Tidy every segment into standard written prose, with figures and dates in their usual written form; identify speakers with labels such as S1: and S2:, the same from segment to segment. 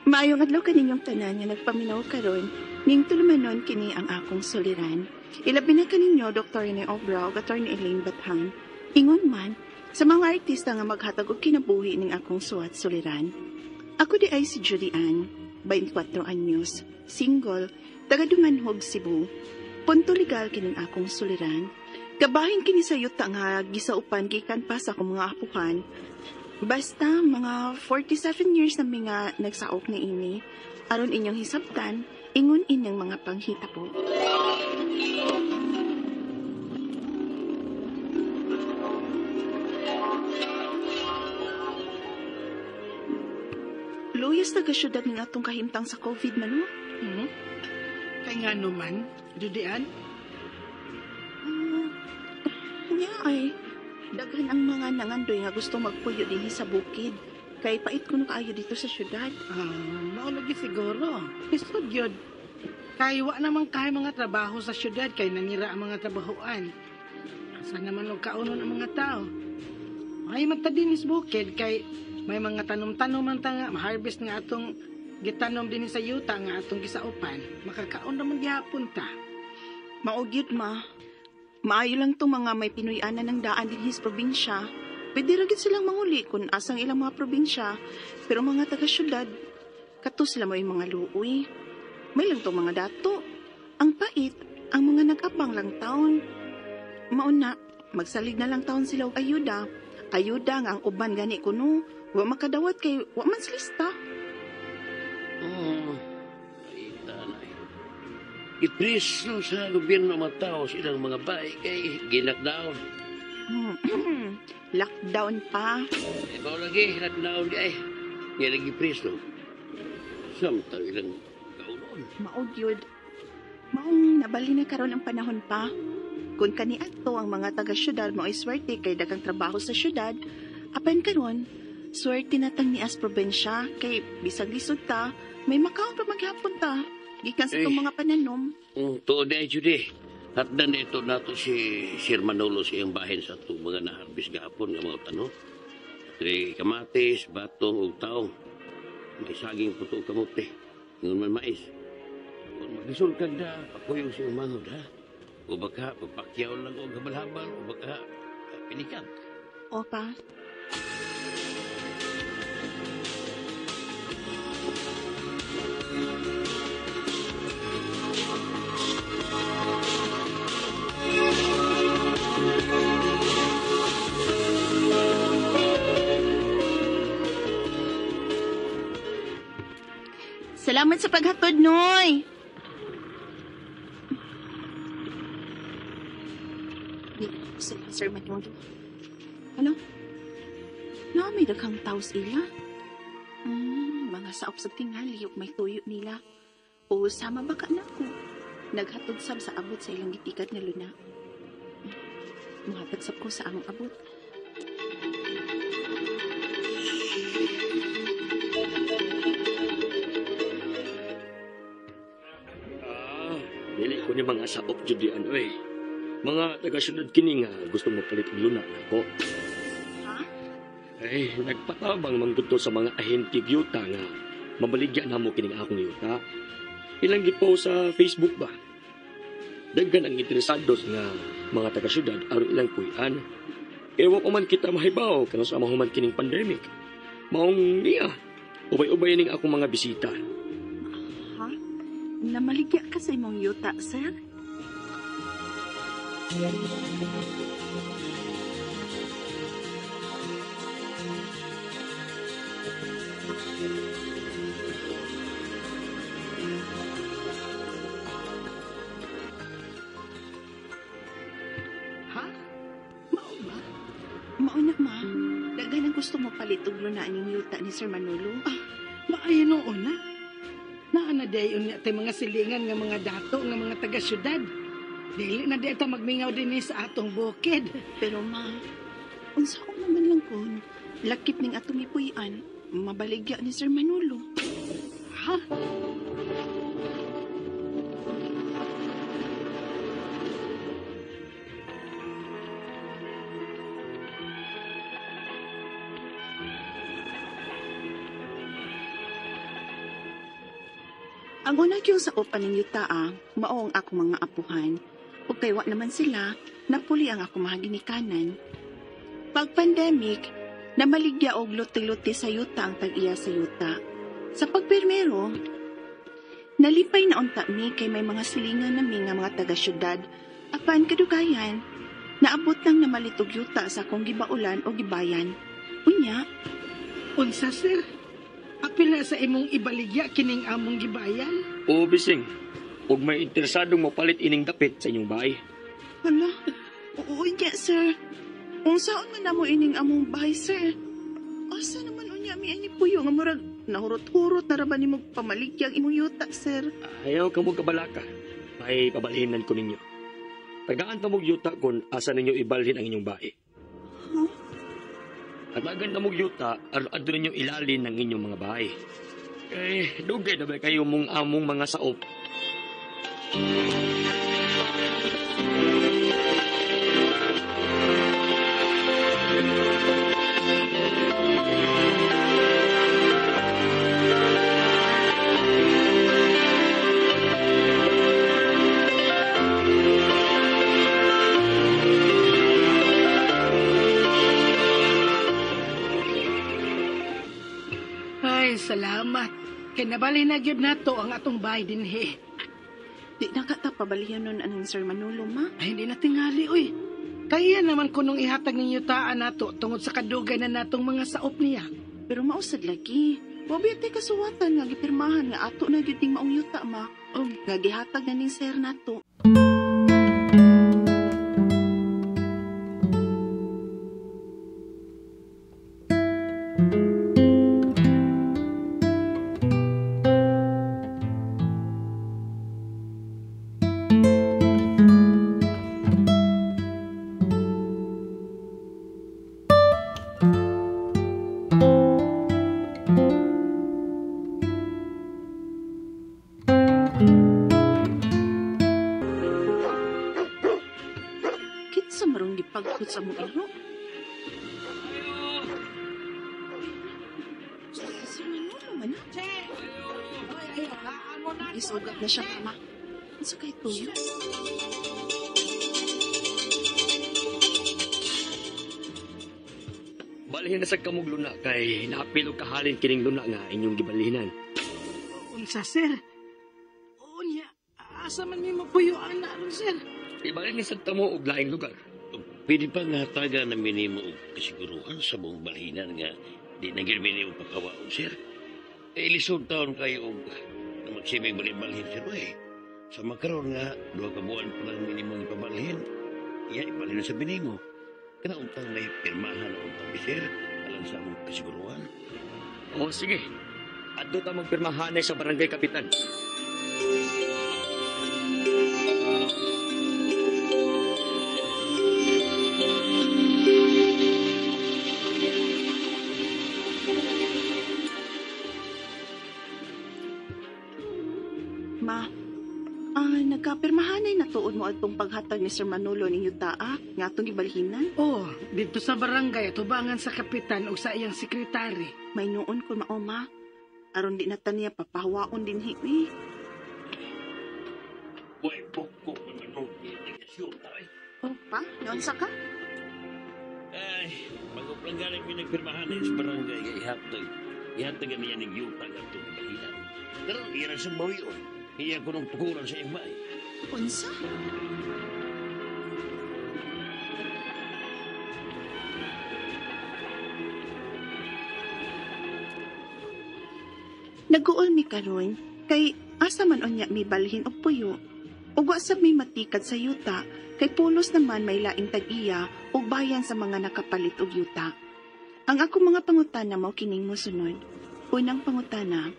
S1: Maayong adlaw kaninyong tanan nga nagpaminaw karon ning tulumanon kini ang akong suliran. Ilabi na kaninyo Dr. Rene Obrao, Attorney Elaine Bathan. Ingon man sa mga artista nga maghatag og kinabuhi ning akong suwat suliran. Ako di ay si Judy Ann, 24 anyos, single, taga Dumanhog, Cebu. Punto legal kining akong suliran. Kabahin kini sa yuta nga gisaupan gikan pa sa akong mga apuhan. Basta mga 47 years na mi nga nagsaok ni ini, aron inyong hisabtan, ingon inyong mga panghita po. Luyas taga syudad ning atong kahimtang sa COVID man, no?
S2: Kay nga naman, Judian?
S1: Nya ay, daghan ang mga nangandoy nga gusto magpuyo dinhi sa bukid. Kay pait ko kaayo dito sa syudad.
S2: Maulagi siguro. Isod yun. Kay wa naman kay mga trabaho sa syudad, kay nanira ang mga trabahoan. Asa naman og kaunon ang mga tao. Ay magtadinis bukid, kay may mga tanom-tanom man ta nga, ma-harvest nga atong gitanom din sa yuta nga atong gisaupan. Makakaon naman gihapon ta.
S1: Maugyod ma. Maayo lang tong mga may pinuy-anan ng daan din his probinsya. Pwede ra gid silang manguli kung asang ilang mga probinsya. Pero mga taga-syudad, kato sila may mga luoy. May lang tong mga dato. Ang pait, ang mga nag-abang lang taon. Mauna, magsalig na lang taon sila og ayuda. Ayuda nga ang uban gani kuno. Wa makadawat kay wa man silista.
S3: Ipriso sa gobyerno mga tao silang mga bahay kay ginakdown.
S1: Lockdown pa.
S3: Ikaw lagi, lockdown di ay. Nga lagi priso. Samtang ilang kaunon.
S1: Maugyod. Maong nabali na karon ang panahon pa. Kung kaniadto ang mga taga-syudad mo ay swerte kay dagang trabaho sa syudad, apan karon, swerte natang ni as probensya kay bisag lisod ta, may makaon pa maghapon ta. Gikan sa itong mga pananom.
S3: Tuod ay Judy. Hatdan ito nato si Sir Manolo sa iyang bahin sa itong mga naharbis gahapon ng mga tanong. Dari kamatis, batong o taong. May saging puto kamote. Ngayon man mais. Kung magisol ka na, pakuyong si umangod ha. O baka papakyaw lang o habal-habal o baka pinikap.
S1: Opa. Salamat sa paghatod, Noy. Sir Manolo. Ano? May daghang taos ila. Mga saop sa tingali, may tuyo nila. O sama baka na ko. Naghatod sab sa abot sa ilang gitikat nga luna. Muhatag sab ko sa among abot.
S4: Dili ko ni mga saop Judian, oy. Mga taga-syudad kini nga gusto mo palit og luna nako.
S1: Ha?
S4: Ay, nagpatabang mangguto sa mga ahente yuta nga mabaligya na mo kining akong yuta. Ilang gipo sa Facebook ba? Daghan ang interesados nga mga taga-syudad aron ilang puy-an. Ewa ko man kita mahibaw kano sa mahuman kining pandemic. Maong niya, ubay-ubay ning akong mga bisita.
S1: Ha? Namaligya ka sa imong yuta, sir?
S2: Ha? Mao ba?
S1: Mauna, ma. Daghan ang gusto mo palit og lunaan ning yuta ni Sir Manolo.
S2: Maayo noon na. Naana dayon niya tay mga silingan nga mga dato nga mga taga-syudad. Dili na dito magmingaw din sa atong bukid.
S1: Pero ma, unsa ko naman lang kun lakip ning atong ipuy-an, mabaligya ni Sir Manolo.
S2: Ha?
S1: Ang una yung sa upan ng yutaa, maong ako mga apuhan. Ug kaywa naman sila, napuli ang ako mga ginikanan. Pag pandemic, namaligya og luti-luti sa yuta ang tag-iya sa yuta. Sa pagpirmero, nalipay na unta mi kay may mga silingan nami nga mga taga-syudad. Apan kadugayan, naabot nang namalitog yuta sa akong gibaulan o gibayan. Unya,
S2: Unsa, sir? Apil na sa imong ibaligya kining among gibayan?
S4: O bising, ug may interesadong mapalit ining dapit sa inyong bahay.
S1: hala, unya sir. Unsaon man namo ining among bahay sir? Asa naman unya mi ani puyo nga murag nahurot-hurot na raban nimo pamaligya ang imong yuta sir.
S4: Ayaw ka mo kabalaka. May pabalhinan ko ninyo. Tagaan ta mong yuta kung asa ninyo ibalhin ang inyong bahay.
S1: Huh?
S4: Tagaan ta mong yuta, ado ninyo ilalin ng inyong mga bahay. Dugay na ba kayo mong among mga saop?
S2: Ay, salamat. Kay nabali na gyud nato ang atong bahay dinhi.
S1: Di na ka ta pabalihan nun anong Sir Manolo ma?
S2: Ay, hindi na tingali, uy. Kaya naman kunong ihatag ng yutaan nato tungod sa kadugay na natong mga saop niya.
S1: Pero mausad lagi. Wabi tay kasuwatan nga gipirmahan nga ato na gyud ting maong yuta ma. Nga gihatag na ning sir nato. Kitsa marong gipagkot sa mong iro. Sir Manolo man na. Isugat na siya ma. Ano kay tuyo?
S4: Balhin na sa kamog luna kay naapil og kahalin kining luna nga inyong gibalhinan.
S2: Unsa, sir? Unya, asa man mi mapuyuan na ron, sir?
S4: Ibalhin na sa tamo og laing lugar.
S3: Pwede pa nga taga na minimo og kasiguruhan sa buong balhinan nga di na gyud minimo pagkawaon, sir. Lisod taon kayo og na magsiming balhin sir oy. Sa makaroon nga 2 ka buwan pa lang minimo ipabalhin. Iya ibalhin na sa binimo. Kana untang may pirmahan o untang sir alang sa among kasiguruhan.
S4: O sige, adto ta magpirmahanay sa barangay kapitan.
S1: Ma, nagkapirmahanay na tuod mo atong paghatag ni Sir Manolo ning yutaa nga atong gibalhinan.
S2: Oh, dito sa barangay, tubangan sa kapitan o sa iyang sekretary.
S1: May noon ko mao ma. Aron di na ta niya papahawaon din hiwi.
S3: Boy, pokok naman o itigasyon tayo.
S1: Oh, pa? Noon sa ka?
S3: Ay, mag-uplang galing pinagpirmahan sa barangay kay ihatag. Ihatag niya ng yutang at itong bahinan. Pero iyan ang sumbawion. Iya ko nung tukuran sa iyong bahay.
S1: Unsa? Naguol mi karon kay asa man unya mi balhin og puyo. Ug wa sab may matikad sa yuta kay pulos naman may laing tag-iya ug bayan sa mga nakapalit og yuta. Ang ako mga pangutana mao kining mosunod. Unang pangutana,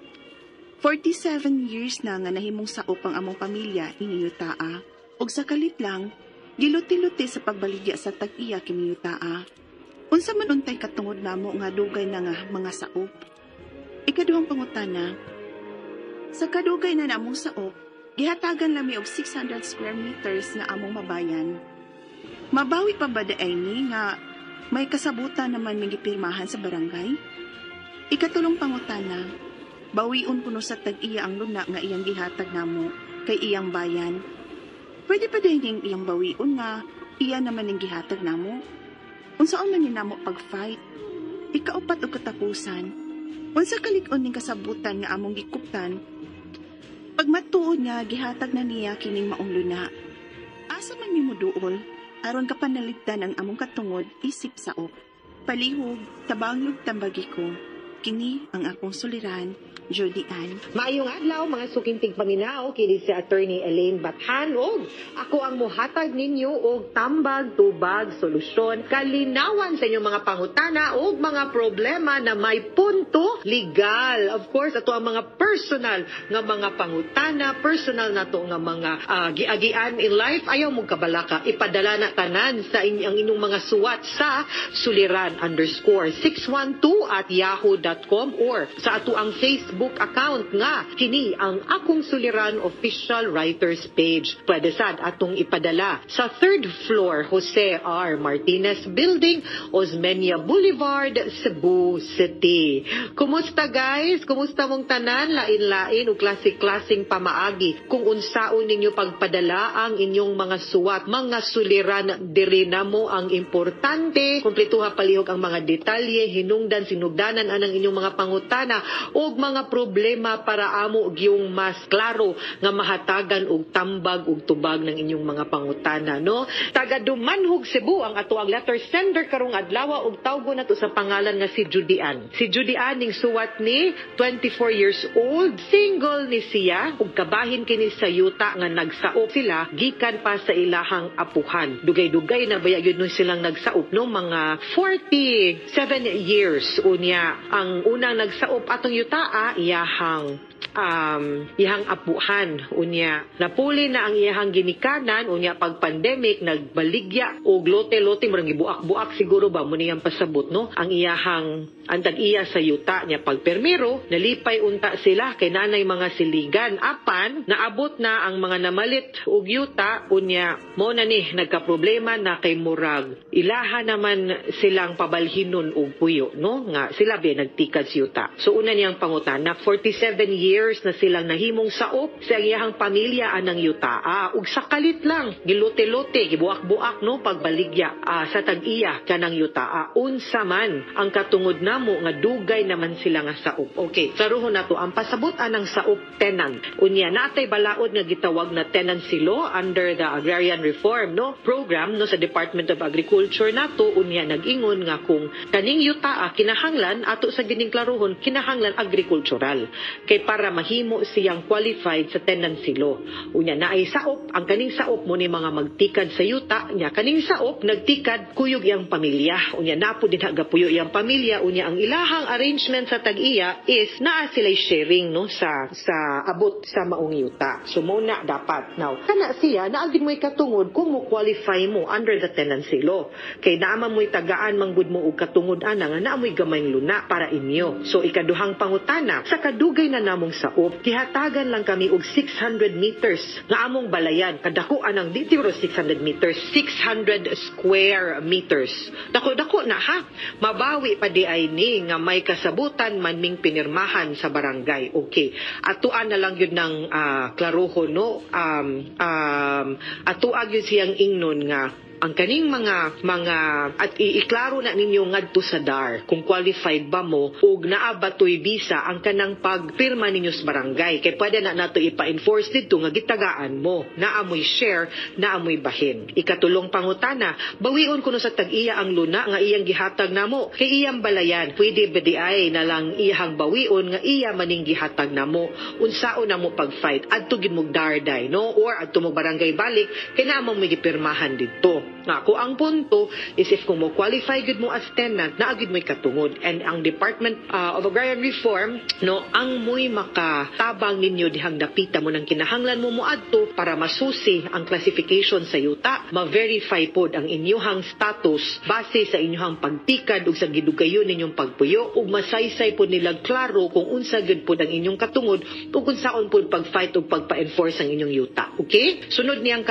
S1: 47 years na nga nahimong saop ang among pamilya ini yutaa. Ug sa kalit lang, giluti-luti sa pagbaligya sa tag-iya kini yutaa. Unsa man untay katungod namo nga dugay na nga mga saop. Ikaduhang pangutana, sa kadugay na namong saop, gihatagan lami og 600 square meters na among mabayan. Mabawi pa ba daay ni nga may kasabutan naman may gipirmahan sa barangay? Ikatulong pangutana, bawion kuno sa tag-iya ang luna nga iyang gihatag namo kay iyang bayan. Pwede pa din iyang bawion nga iya naman ning gihatag namo. Unsaon man ni namo pag-fight? Ikaupat og katapusan. Unsa kalig-on ning kasabutan nga among gikuptan? Pag matuod nga gihatag na niya kining maong luna. Asa man nimo duol aron kapanaligdan ang among katungod isip saop. Palihog, tabanglog tambagi ko. Kini ang akong suliran, Jody Ann.
S5: Maayong adlaw mga sukintig paminaw kini si Attorney Elaine Bathan og ako ang mohatag ninyo og tambag tubag solusyon kalinawan sa inyong mga pangutana og mga problema na may punto legal. Of course ato ang mga personal nga mga pangutana, personal nato nga mga giagian in life. Ayaw mo kabalaka ipadala na tanan sa ang inyong mga suwat sa suliran_612@yahoo.com or sa ato ang Facebook account nga kini ang Akong Suliran official writers page. Pwede sad atong ipadala sa 3rd floor Jose R. Martinez Building, Osmeña Boulevard, Cebu City. Kumusta guys? Kumusta mong tanan? Lain-lain o klasik-klasing pamaagi kung unsaon ninyo pagpadala ang inyong mga suwat, mga suliran diri namo ang importante. Kumpletuha palihog ang mga detalye, hinungdan, sinugdanan anang inyong mga pangutana og mga problema para amo og yung mas klaro nga mahatagan og tambag og tubag ng inyong mga pangutana, no? Taga Dumanhog, Cebu ang ato ang letter sender karong adlaw og tawgo nato sa pangalan nga si Judy Ann. Si Judy Ann ning suwat ni 24 years old, single ni siya ug kabahin kini sa yuta nga nagsaop sila gikan pa sa ilahang apuhan. Dugay-dugay na baya gyud no silang nagsaop no mga 47 years unya. Ang unang nagsaop atong yutaa iyahang apuhan unya napuli na ang iyahang ginikanan unya pag pandemic nagbaligya og lote-lote murang gibuak-buak siguro ba mo niyang pasabot no ang iyahang antag iya sa yuta niya pag permiro nalipay unta sila kay nanay mga siligan apan naabot na ang mga namalit og yuta unya mo na ni nagka-problema na kay murag ilaha naman silang pabalhinon og puyo no nga sila ba nagtikad sa yuta. So una niyang pangutana 47 years na silang nahimong saop sa iyahang pamilya anang yutaa ug sakalit lang gilote-lote gibuak-buak no pagbaligya sa tag-iya kanang yutaa unsa man ang katungod namo nga dugay naman sila nga saop. Okay, klaruhon nato ang pasabot anang saop tenant unya natay balaod nga gitawag na tenancy law under the Agrarian Reform no program no sa Department of Agriculture nato unya nag-ingon nga kung kaning yutaa kinahanglan ato sa gining klaruhon kinahanglan agricultural kay para mahimo siyang qualified sa tenancy law. Unya naay saop, ang kaning saop mo ni mga magtikad sa yuta nya kaning saop nagtikad kuyog iyang pamilya. Unya napo din hagapuyo iyang pamilya unya ang ilahang arrangement sa tag-iya is naa sila sharing no sa abot sa maong yuta. So mo na dapat now kana siya naagid mo katungod kung mo qualify mo under the tenancy law. Kay naama mo'y tagaan manggud mo og katungod ana nga naa mo'y gamayng luna para inyo. So ikaduhang pangutana sa kadugay na namong saop gihatagan lang kami og 600 meters nga among balayan kadako anang di siguro 600 meters 600 square meters dako na ha mabawi pa di ay ni nga may kasabutan man ming pinirmahan sa barangay. Okay, atuan na lang yun ng klarohon no atuag yun siyang ingnon nga ang kaning mga at iklaro na ninyo ngadto sa DAR kung qualified ba mo ug naa ba toy visa ang kanang pagpirma ninyo sa barangay kay pwede na nato ipa-enforce dito nga gitagaan mo naamoy share naamoy bahin. Ikatulong pangutana bawion kuno sa tag-iya ang luna nga iyang gihatag namo kay iyang balayan pwede ba di ay na lang iyang bawion nga iya maning gihatag namo unsaon namo pag-fight adto gid mo DAR day no or adto mo barangay balik kay naa mo gipirmahan didto. Nga, kung ang punto is if kung mo qualify good mo as tenant, naagid mo'y katungod. And ang Department of Agrarian Reform, no, ang mo'y makatabang ninyo dihang dapita mo ng kinahanglan mo moadto para masusi ang classification sa yuta, ma-verify pod ang inyuhang status base sa inyuhang pagtikad ug sa gidugayon ninyong pagpuyo ug masaysay pod nila klaro kung unsa gid pod ang inyong katungod ug kung saon pod pag-fight ug pagpa-enforce ang inyong yuta. Okay? Sunod niyang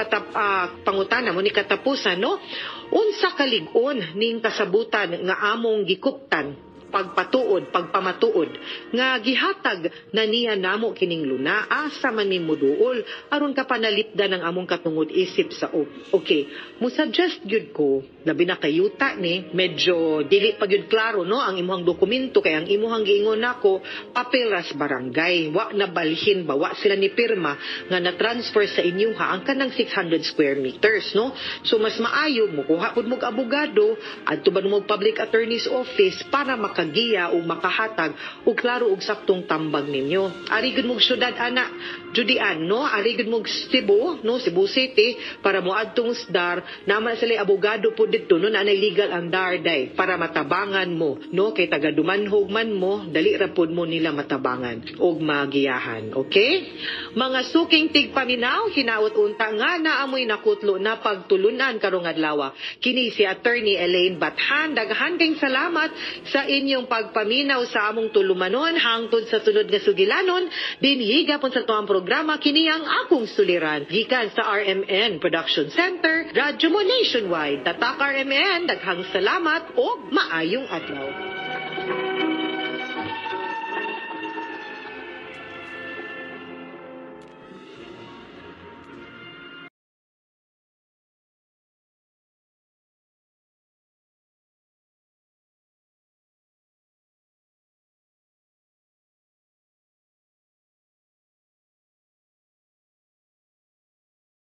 S5: pangutana mo ni katapusan no unsa kalig-on ning kasabutan nga among gikuptan pagpamatuod nga gihatag na niya namo kining luna asa man mi muduol aron ka panalipdan ang among katungod isip sa okay mo suggest gyud ko labi na kayuta ni medyo dili pa gyud klaro no ang imuhang dokumento kay ang imuhang giingon nako papel ras barangay wa na balhin ba wa sila ni pirma nga na transfer sa inyo ha ang kanang 600 square meters no so mas maayo mo kuha pud mog abogado adto ba mo public attorney's office para makagiya o makahatag og klaro og saktong tambag ninyo ari gud mog syudad ana Judian no ari gud mog Cebu no Cebu City para mo adtong SDAR naman sila abogado po dito no na legal ang darday para matabangan mo no kay taga dumanhog man mo dali ra pud mo nila matabangan og magiyahan okay mga suking tigpaminaw hinaot unta nga naamoy nakutlo na pagtulunan karong adlaw kini si Attorney Elaine Bathan daghan kayong salamat sa inyong pagpaminaw sa among tulumanon hangtod sa sunod nga sugilanon dinhi gapon sa tuang programa kini ang akong suliran gikan sa RMN Production Center Radyo mo Nationwide tatak RMN daghang salamat o maayong adlaw.